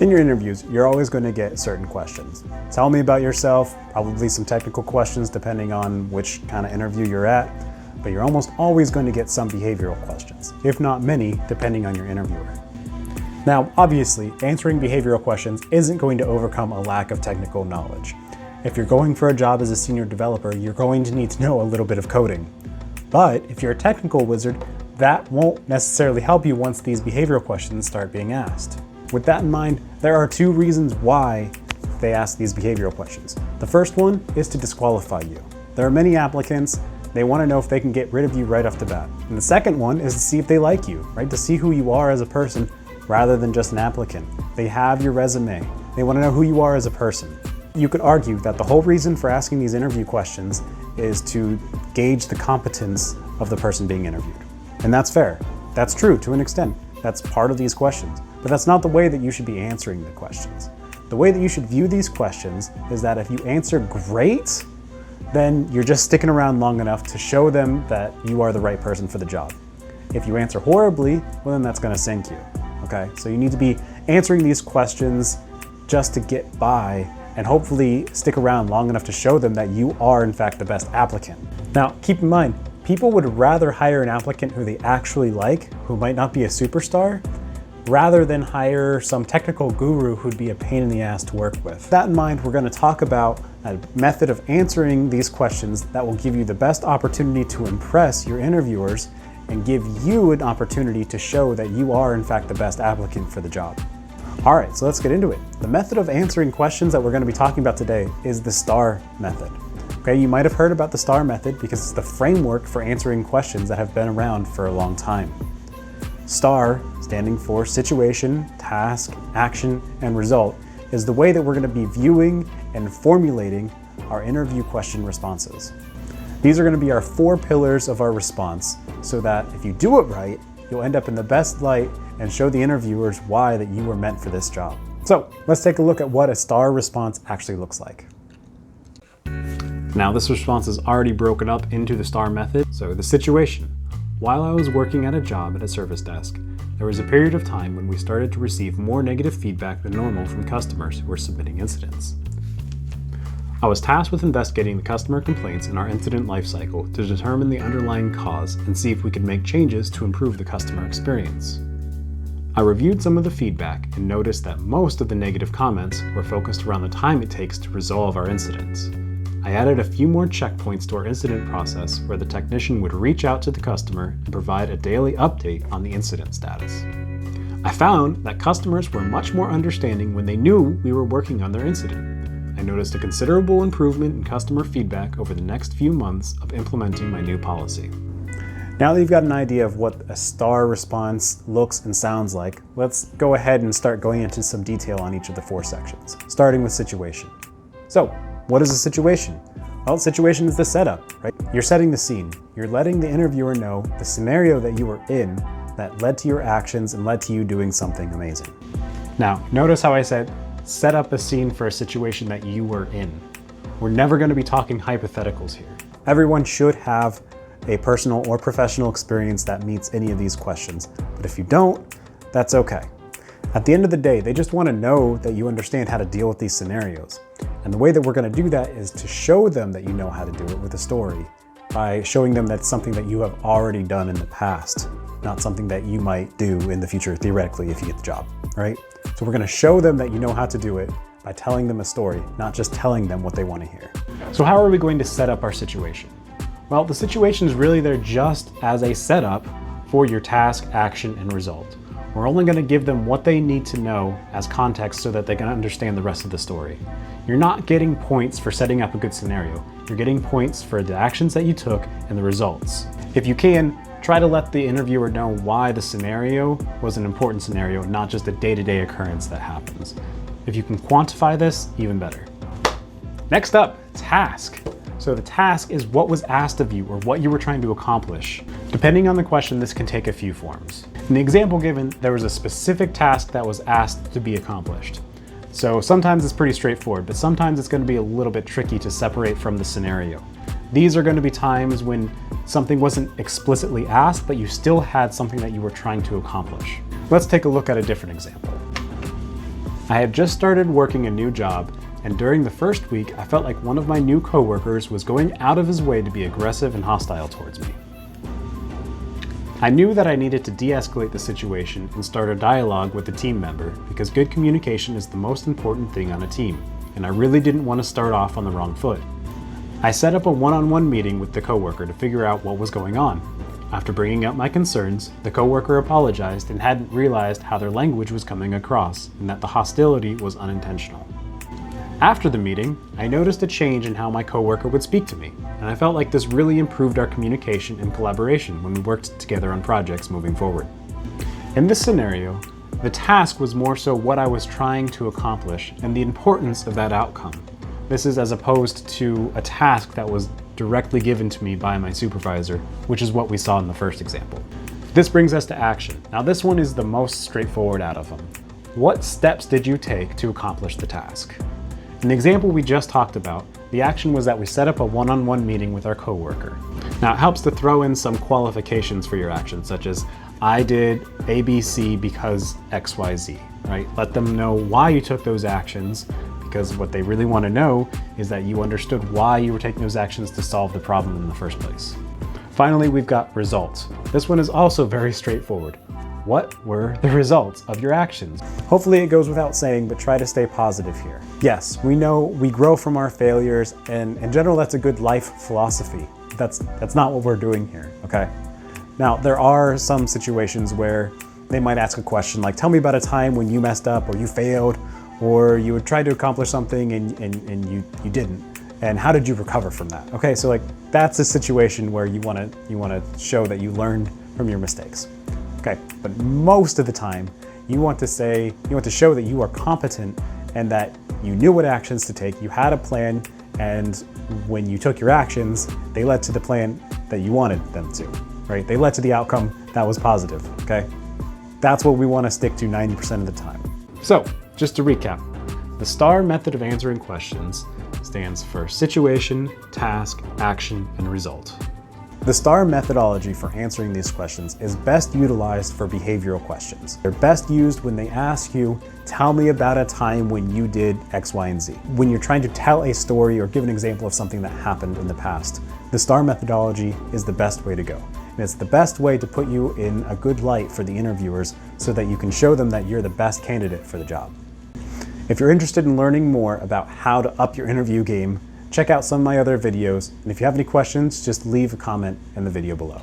In your interviews, you're always going to get certain questions. Tell me about yourself, probably some technical questions depending on which kind of interview you're at, but you're almost always going to get some behavioral questions, if not many, depending on your interviewer. Now, obviously, answering behavioral questions isn't going to overcome a lack of technical knowledge. If you're going for a job as a senior developer, you're going to need to know a little bit of coding. But if you're a technical wizard, that won't necessarily help you once these behavioral questions start being asked. With that in mind, there are two reasons why they ask these behavioral questions. The first one is to disqualify you. There are many applicants, they want to know if they can get rid of you right off the bat. And the second one is to see if they like you, right? To see who you are as a person rather than just an applicant. They have your resume. They want to know who you are as a person. You could argue that the whole reason for asking these interview questions is to gauge the competence of the person being interviewed. And that's fair. That's true to an extent. That's part of these questions. But that's not the way that you should be answering the questions. The way that you should view these questions is that if you answer great, then you're just sticking around long enough to show them that you are the right person for the job. If you answer horribly, well then that's gonna sink you, okay? So you need to be answering these questions just to get by and hopefully stick around long enough to show them that you are in fact the best applicant. Now, keep in mind, people would rather hire an applicant who they actually like, who might not be a superstar, rather than hire some technical guru who'd be a pain in the ass to work with. With that in mind, we're going to talk about a method of answering these questions that will give you the best opportunity to impress your interviewers and give you an opportunity to show that you are in fact the best applicant for the job. All right, so let's get into it. The method of answering questions that we're going to be talking about today is the S.T.A.R method. Okay, you might have heard about the S.T.A.R method because it's the framework for answering questions that have been around for a long time. S.T.A.R, standing for situation, task, action, and result, is the way that we're going to be viewing and formulating our interview question responses. These are going to be our 4 pillars of our response so that if you do it right, you'll end up in the best light and show the interviewers why that you were meant for this job. So let's take a look at what a S.T.A.R response actually looks like. Now this response is already broken up into the S.T.A.R method. So the situation. While I was working at a job at a service desk, there was a period of time when we started to receive more negative feedback than normal from customers who were submitting incidents. I was tasked with investigating the customer complaints in our incident lifecycle to determine the underlying cause and see if we could make changes to improve the customer experience. I reviewed some of the feedback and noticed that most of the negative comments were focused around the time it takes to resolve our incidents. I added a few more checkpoints to our incident process where the technician would reach out to the customer and provide a daily update on the incident status. I found that customers were much more understanding when they knew we were working on their incident. I noticed a considerable improvement in customer feedback over the next few months of implementing my new policy. Now that you've got an idea of what a S.T.A.R response looks and sounds like, let's go ahead and start going into some detail on each of the 4 sections, starting with situation. So, what is a situation? Well, situation is the setup, right? You're setting the scene. You're letting the interviewer know the scenario that you were in that led to your actions and led to you doing something amazing. Now, notice how I said set up a scene for a situation that you were in. We're never going to be talking hypotheticals here. Everyone should have a personal or professional experience that meets any of these questions, but if you don't, that's okay. At the end of the day, they just want to know that you understand how to deal with these scenarios. And the way that we're going to do that is to show them that you know how to do it with a story, by showing them that's something that you have already done in the past, not something that you might do in the future, theoretically, if you get the job, right? So we're going to show them that you know how to do it by telling them a story, not just telling them what they want to hear. So how are we going to set up our situation? Well, the situation is really there just as a setup for your task, action, and result. We're only going to give them what they need to know as context so that they can understand the rest of the story. You're not getting points for setting up a good scenario. You're getting points for the actions that you took and the results. If you can, try to let the interviewer know why the scenario was an important scenario, not just a day-to-day occurrence that happens. If you can quantify this, even better. Next up, task. So the task is what was asked of you or what you were trying to accomplish. Depending on the question, this can take a few forms. In the example given, there was a specific task that was asked to be accomplished. So sometimes it's pretty straightforward, but sometimes it's going to be a little bit tricky to separate from the scenario. These are going to be times when something wasn't explicitly asked, but you still had something that you were trying to accomplish. Let's take a look at a different example. I had just started working a new job, and during the first week, I felt like one of my new coworkers was going out of his way to be aggressive and hostile towards me. I knew that I needed to de-escalate the situation and start a dialogue with the team member because good communication is the most important thing on a team, and I really didn't want to start off on the wrong foot. I set up a one-on-one meeting with the coworker to figure out what was going on. After bringing up my concerns, the coworker apologized and hadn't realized how their language was coming across and that the hostility was unintentional. After the meeting, I noticed a change in how my coworker would speak to me, and I felt like this really improved our communication and collaboration when we worked together on projects moving forward. In this scenario, the task was more so what I was trying to accomplish and the importance of that outcome. This is as opposed to a task that was directly given to me by my supervisor, which is what we saw in the first example. This brings us to action. Now this one is the most straightforward out of them. What steps did you take to accomplish the task? In the example we just talked about, the action was that we set up a one-on-one meeting with our coworker. Now it helps to throw in some qualifications for your action, such as I did ABC because XYZ, right? Let them know why you took those actions, because what they really want to know is that you understood why you were taking those actions to solve the problem in the first place. Finally, we've got results. This one is also very straightforward. What were the results of your actions? Hopefully it goes without saying, but try to stay positive here. Yes, we know we grow from our failures, and in general, that's a good life philosophy. That's not what we're doing here, okay? Now, there are some situations where they might ask a question like, tell me about a time when you messed up or you failed, or you would try to accomplish something and you didn't. And how did you recover from that? Okay, so like that's a situation where you wanna show that you learned from your mistakes. Okay, but most of the time, you want to show that you are competent and that you knew what actions to take, you had a plan, and when you took your actions, they led to the plan that you wanted them to, right? They led to the outcome that was positive, okay? That's what we want to stick to 90% of the time. So, just to recap, the STAR method of answering questions stands for situation, task, action, and result. The STAR methodology for answering these questions is best utilized for behavioral questions. They're best used when they ask you, tell me about a time when you did X, Y, and Z. When you're trying to tell a story or give an example of something that happened in the past, the STAR methodology is the best way to go. And it's the best way to put you in a good light for the interviewers so that you can show them that you're the best candidate for the job. If you're interested in learning more about how to up your interview game, check out some of my other videos, and if you have any questions, just leave a comment in the video below.